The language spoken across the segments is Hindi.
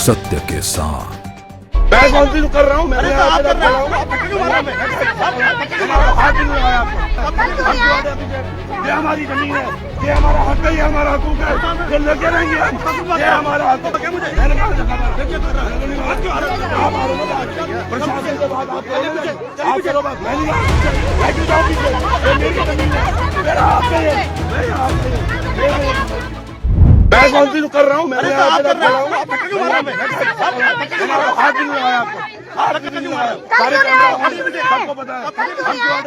सत्य के साथ। मैं गलती कर रहा हूँ, मैंने हाथ नहीं लगाया आपको। ये हमारी जमीन है, ये हमारा हक है, ये हमारा हकूक है, ये लेके रहेंगे हम, ये हमारा हक है। मैंने कहा प्रशासन से बात आप करो, आप करो बात, मैं नहीं जाऊँ पीछे, ये मेरी जमीन है, मेरा हक है, मेरा हक है। मैं गलती कर रहा हूँ, मैंने हाथ नहीं लगाया आपको। सबको पता है,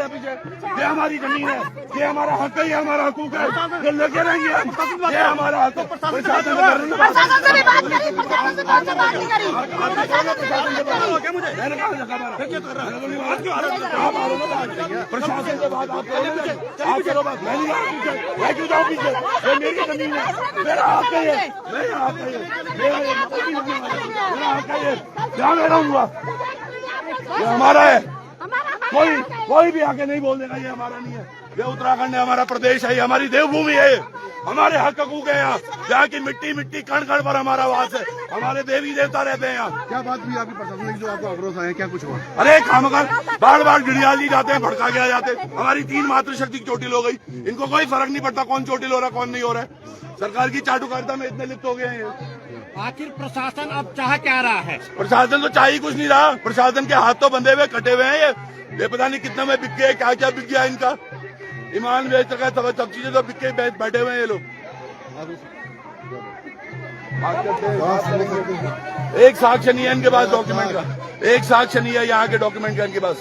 पीछे ये हमारी जमीन है, ये हमारा हक है, ये हमारा हकूक है, ये लेके रहेंगे हम, ये हमारा हक है। प्रशासन से भी बात करी, प्रशासन से बात नहीं करी, प्रशासन से बात आप करो बात, मैं नहीं जाऊँ पीछे, ये मेरी जमीन है, मेरा हक है, मेरा हक है, मेरा हक है, क्या मैं रहूंगा, ये हमारा है। कोई भी आके नहीं बोल देगा ये हमारा नहीं है, ये उत्तराखंड है, हमारा प्रदेश है, ये हमारी देवभूमि है, हमारे हक हकूक है यहाँ। यहाँ की मिट्टी मिट्टी कण कण पर हमारा वास है, हमारे देवी देवता रहते हैं यहाँ। क्या बात हुई आपकी प्रशासन की जो आपको अवरोध आए, क्या कुछ हुआ? अरे खामखा बार बार गिड़ियाल जी जाते हैं, भड़का के आ जाते हैं। हमारी 3 मातृशक्ति की चोटिल हो गई, इनको कोई फर्क नहीं पड़ता कौन चोटिल हो रहा है कौन नहीं हो रहा है। सरकार की चाटुकारिता में इतने लिप्त हो गए हैं। आखिर प्रशासन अब चाह क्या रहा है? प्रशासन तो चाह ही कुछ नहीं रहा, प्रशासन के हाथ तो बंधे हुए कटे हुए हैं। ये पता नहीं कितना में बिक गए, क्या क्या बिक गया इनका, ईमान बेच रखा है, सब चीजें तो बिक के बैठे हुए हैं ये लोग। एक साक्ष्य नहीं है इनके पास डॉक्यूमेंट का, एक साक्ष्य नहीं है यहाँ के डॉक्यूमेंट का इनके पास।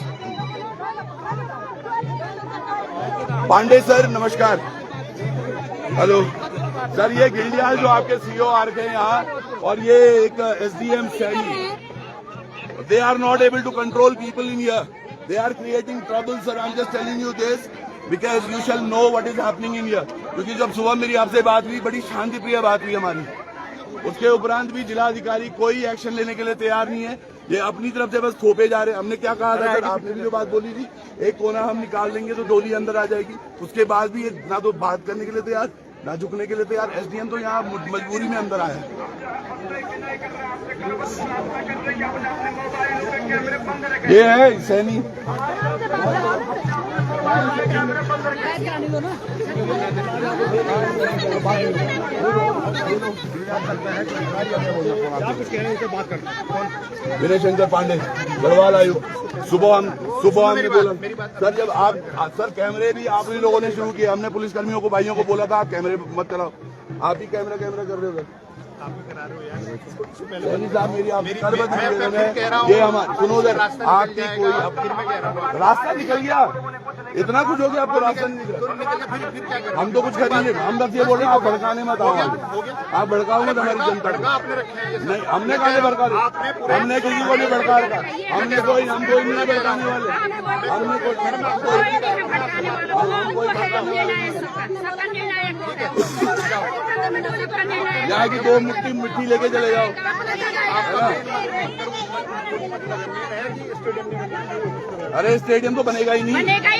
पांडे सर नमस्कार। हेलो सर, ये गिल्डियाल जो आपके सीईओ आ रखे हैं यहाँ, और ये एक SDM Saini, they are not able to control people in here. They are creating trouble, sir. I'm just telling you this because you shall know what is happening in here. क्योंकि जब सुबह मेरी आपसे बात हुई, बड़ी शांति प्रिय बात हुई हमारी, उसके उपरांत भी जिला अधिकारी कोई एक्शन लेने के लिए तैयार नहीं है। ये अपनी तरफ से बस थोपे जा रहे हैं। हमने क्या कहा था सर, आपने भी जो बात बोली थी, एक कोना हम निकाल देंगे तो डोली अंदर आ जाएगी, उसके बाद भी ये ना तो बात करने के लिए तैयार ना झुकने के लिए तैयार। एसडीएम तो यहाँ मजबूरी में अंदर आया है। ये है सैनी। विनय शंकर पांडे, गढ़वाल आयुक्त। सुबह हमने बोला सर, जब आप सर कैमरे भी आप ही लोगों ने शुरू किए, हमने पुलिसकर्मियों को भाइयों को बोला था आप कैमरे मत चलाओ, आप ही कैमरा कर रहे हो। साहब मेरी आप ये हमारा सुनो सर, आपकी कोई रास्ता निकल गया, इतना कुछ हो गया आपको रास्ता नहीं निकला, हम तो कुछ करेंगे। हम बस ये बोल रहे हैं आप भड़काने मत आओ, आप भड़काओ मत हमारी जनता को। नहीं, हमने कहा भड़का, हमने किसी को नहीं भड़का रखा, हम कोई नहीं भड़काने वाले, हमने यहाँ की 2 मुट्ठी मिट्टी लेके चले जाओ। अरे स्टेडियम तो बनेगा ही नहीं,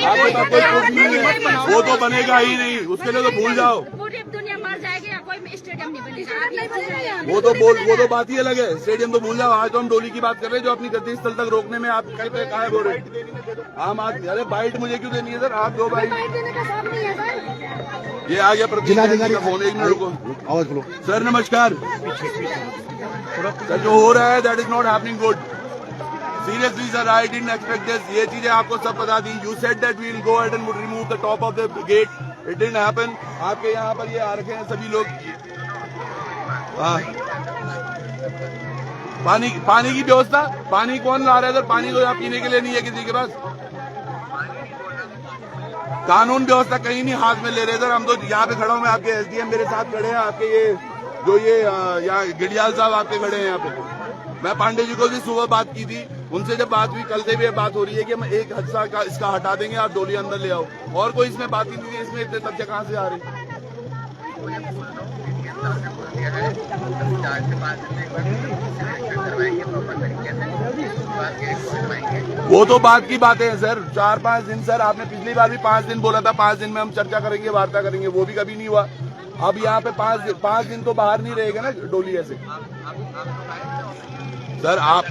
आपके पास कोई प्रूफ नहीं है, वो तो बनेगा ही नहीं, उसके लिए तो भूल जाओ। पूरी दुनिया मर जाएगी, कोई स्टेडियम नहीं बनेगा। वो तो बात ही अलग है, स्टेडियम तो भूल जाओ। आज तो हम डोली की बात कर रहे हैं जो अपनी गति स्थल तक रोकने में आप कितने कायम हो रहे हैं। आम आदमी, अरे बाइट मुझे क्यों देनी है सर, आप दो बाइट। ये आ गया जिलाधिकारी का फोन, 1 मिनट रुको, आवाज बोलो। सर नमस्कार सर, जो हो रहा है that is not happening good, seriously sir, I didn't expect this. ये चीजें आपको सब पता थी। You said that we will go ahead and remove the top of the gate, it didn't happen. आपके यहाँ पर ये आ रखे हैं सभी लोग। पानी की व्यवस्था, पानी कौन ला रहा है सर? पानी तो यहाँ पीने के लिए नहीं है किसी के पास। कानून व्यवस्था कहीं नहीं हाथ में ले रहे सर। हम तो यहाँ पे खड़ा हूँ, मैं आपके एसडीएम मेरे साथ खड़े हैं, आपके ये जो यहाँ गिड़ियाल साहब आपके खड़े हैं यहाँ पे। मैं पांडे जी को भी सुबह बात की थी, उनसे जब बात हुई, कल से भी बात हो रही है कि हम एक हिस्सा का इसका हटा देंगे, आप डोली अंदर ले आओ। और कोई इसमें बात ही नहीं थी, इसमें इतने तथ्य कहाँ से आ रहे? वो तो बात की बातें हैं सर, 4-5 दिन सर, आपने पिछली बार भी 5 दिन बोला था, 5 दिन में हम चर्चा करेंगे, वार्ता करेंगे, वो भी कभी नहीं हुआ। अब यहाँ पे पांच दिन तो बाहर नहीं रहेगा ना डोली ऐसे। सर आप,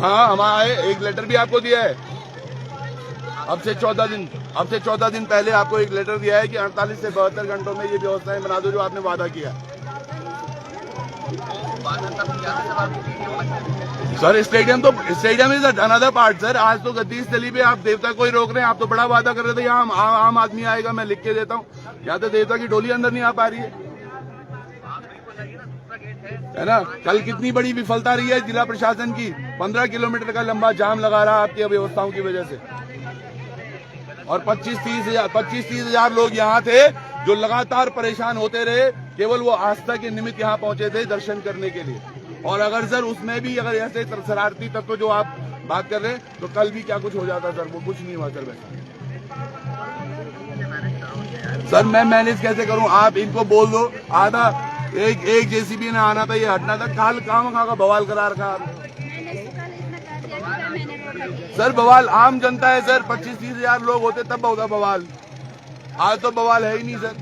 हाँ हम आए, एक लेटर भी आपको दिया है। अब से 14 दिन पहले आपको एक लेटर दिया है कि 48 से 72 घंटों में ये व्यवस्थाएं बना दो जो आपने वादा किया। Sir stadium is another part sir. आज तो गद्दी स्थली पे आप देवता को ही रोक रहे हैं। आप तो बड़ा वादा कर रहे थे यहाँ आम आदमी आएगा, मैं लिख के देता हूँ। यहाँ तो देवता की डोली अंदर नहीं आ पा रही है ना। कल कितनी बड़ी विफलता रही है जिला प्रशासन की, 15 किलोमीटर का लंबा जाम लगा रहा आपकी अव्यवस्थाओं की वजह से। और 25-30 हजार लोग यहाँ थे जो लगातार परेशान होते रहे, केवल वो आस्था के निमित्त यहाँ पहुंचे थे दर्शन करने के लिए। और अगर सर उसमें भी अगर ऐसे शरारती तत्व जो आप बात कर रहे हैं, तो कल भी क्या कुछ हो जाता सर, वो कुछ नहीं हुआ सर वैसा। सर मैं मैनेज कैसे करूं, आप इनको बोल दो आधा एक जेसीबी ने आना था, ये हटना था। कल काम का बवाल करा रखा सर। बवाल आम जनता है सर, 25-30 हजार लोग होते तब होता बवाल। आज तो बवाल है ही नहीं सर।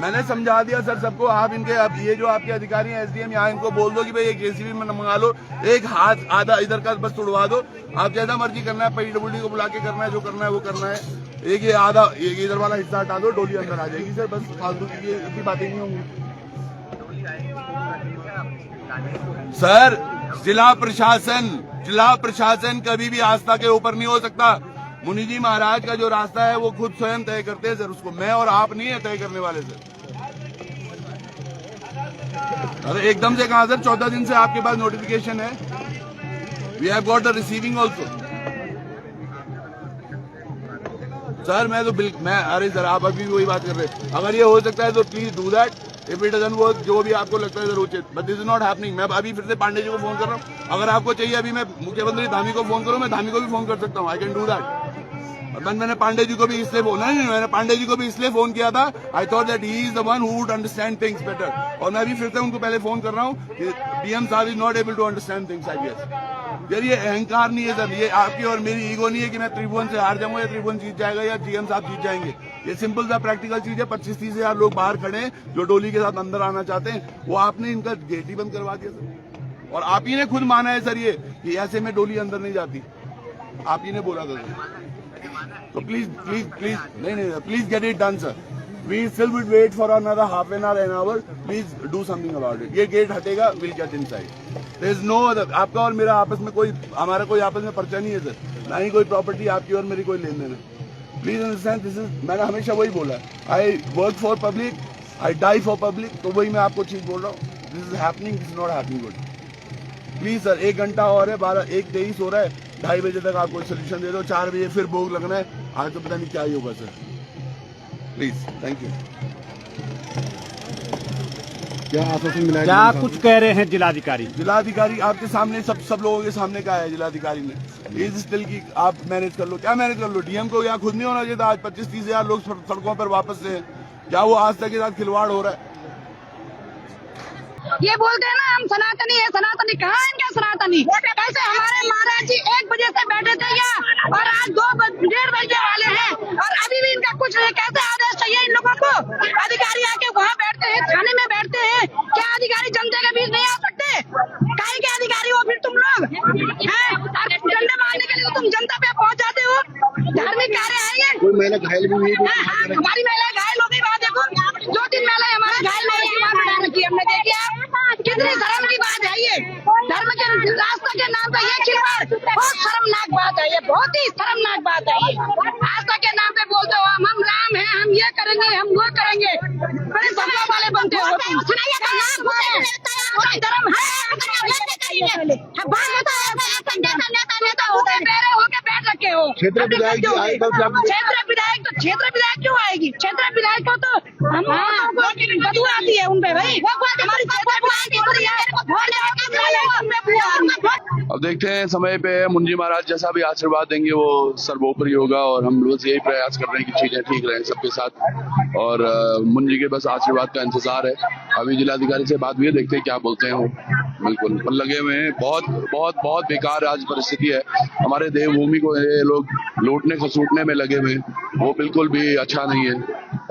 मैंने समझा दिया सर सबको। आप इनके, अब ये जो आपके अधिकारी हैं एसडीएम, यहाँ इनको बोल दो कि भाई एक जेसीबी में मंगा लो, एक हाथ आधा इधर का बस तुड़वा दो। आप जैसा मर्जी करना है, पीडब्ल्यूडी को बुला के करना है, जो करना है वो करना है। एक ये आधा एक इधर वाला हिस्सा हटा दो, डोली अंदर आ जाएगी सर। बस फालतू की बातें नहीं होंगी सर। जिला प्रशासन कभी भी आस्था के ऊपर नहीं हो सकता। मुनि जी महाराज का जो रास्ता है वो खुद स्वयं तय करते हैं सर, उसको मैं और आप नहीं है तय करने वाले सर। अरे एकदम से कहा सर, 14 दिन से आपके पास नोटिफिकेशन है। We have got the receiving also sir. अरे सर आप अभी भी वही बात कर रहे हैं। अगर ये हो सकता है तो please do that. If it doesn't work, जो भी आपको लगता है सर उचित, but this is not happening. मैं अभी फिर से पांडे जी को फोन कर रहा हूँ। अगर आपको चाहिए अभी मैं मुख्यमंत्री धामी को फोन करूँ, मैं धामी को भी फोन कर सकता हूँ। I can do that. मैंने पांडे जी को भी इसलिए मैंने पांडे जी को भी इसलिए फोन किया था, I thought that he is the one who would understand things better. और मैं भी फिर से उनको पहले फोन कर रहा हूँ कि डीएम साहब is not able to understand things I guess. यार ये अहंकार नहीं है सर, ये आपकी और मेरी ईगो नहीं है कि मैं त्रिभुवन से हार जाऊंगा या त्रिभुवन जीत जाएगा या डीएम साहब जीत जाएंगे। ये सिंपल सा प्रैक्टिकल चीज है। 25-30 हजार लोग बाहर खड़े हैं जो डोली के साथ अंदर आना चाहते हैं, वो आपने इनका गेट ही बंद करवा दिया सर। और आप ही ने खुद माना है सर ये कि ऐसे में डोली अंदर नहीं जाती, आप ही ने बोला था सर। तो please please get it done sir. We still will wait for another half an hour. Please do something about it. ये गेट हटेगा, will get inside. There is no other. आपका और मेरा आपस में हमारा कोई आपस में पर्चा नहीं है सर, ना ही कोई प्रॉपर्टी आपकी और मेरी कोई लेन देन है। प्लीज अंडरस्टैंड दिस इज, मैंने हमेशा वही बोला, I work for public, I die for public. तो वही मैं आपको चीज बोल रहा हूँ, this is happening, this is not happening good. Please sir 1 घंटा और है, 1:23 हो रहा है, 2:30 बजे तक आप कोई सोल्यूशन दे दो। 4 बजे फिर भोग लगना है। आज तो पता नहीं क्या ही होगा सर। Please, thank you. क्या आश्वासन मिला है? क्या कुछ कह रहे हैं जिलाधिकारी? जिलाधिकारी आपके सामने सब लोगों के सामने कहा है जिलाधिकारी ने, इस स्टिल की आप मैनेज कर लो। क्या मैनेज कर लो? डीएम को यहाँ खुद नहीं होना चाहिए था। आज 25-30 हजार लोग सड़कों पर वापस से, क्या वो आस्था के साथ खिलवाड़ हो रहा है? ये बोलते हैं ना हम सनातनी है, सनातनी कहाँ है इनका सनातनी? कैसे हमारे महाराज जी 1 बजे से बैठे थे यहाँ और आज 2-1:30 बजे वाले हैं और अभी भी इनका कुछ नहीं। कैसे आदेश चाहिए इन लोगों को? अधिकारी आके वहाँ बैठते हैं, थाने में बैठते हैं। क्या अधिकारी जनता के बीच नहीं आ सकते? काहे के अधिकारी हो फिर तुम लोग हैं? डंडे मारने के लिए तुम जनता पे पहुँच जाते हो। धार्मिक कार्य है ये। कोई महिला घायल भी हुई? हमारी महिला घायल हो गई। वहाँ देखो 2-3 महिला हमारे घायल हो गई। हमने देखी आप कितनी शर्म की बात है ये। धर्म के रास्ते के नाम पे ये खिलवाड़ बहुत शर्मनाक बात है। ये बहुत ही शर्मनाक बात है। ये आस्था के नाम पे बोलते हो हम राम हैं, हम ये करेंगे, हम वो करेंगे। बड़े सपना वाले बनते हो तुम। धर्म है पैरे होके बैठ रखे हो। क्षेत्र विधायक क्यों आएगी? क्षेत्र विधायक को तो हम बदू आती है उनपे भाई। हमारी अब देखते हैं समय पे मुंजी महाराज जैसा भी आशीर्वाद देंगे वो सर्वोपरि होगा। और हम बस यही प्रयास कर रहे हैं कि चीजें ठीक रहें सबके साथ। और मुंजी के बस आशीर्वाद का इंतजार है। अभी जिलाधिकारी से बात हुई है, देखते हैं क्या बोलते हैं वो। बिल्कुल पर लगे हुए हैं। बहुत बेकार आज परिस्थिति है। हमारे देवभूमि को ये लोग लूटने खसूटने में लगे हुए हैं, वो बिल्कुल भी अच्छा नहीं है।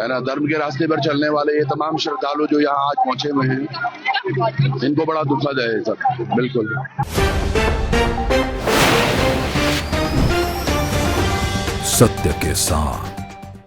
है ना, धर्म के रास्ते पर चलने वाले ये तमाम श्रद्धालु जो यहाँ आज पहुंचे हुए हैं, इनको बड़ा दुखद है सब, बिल्कुल। सत्य के साथ।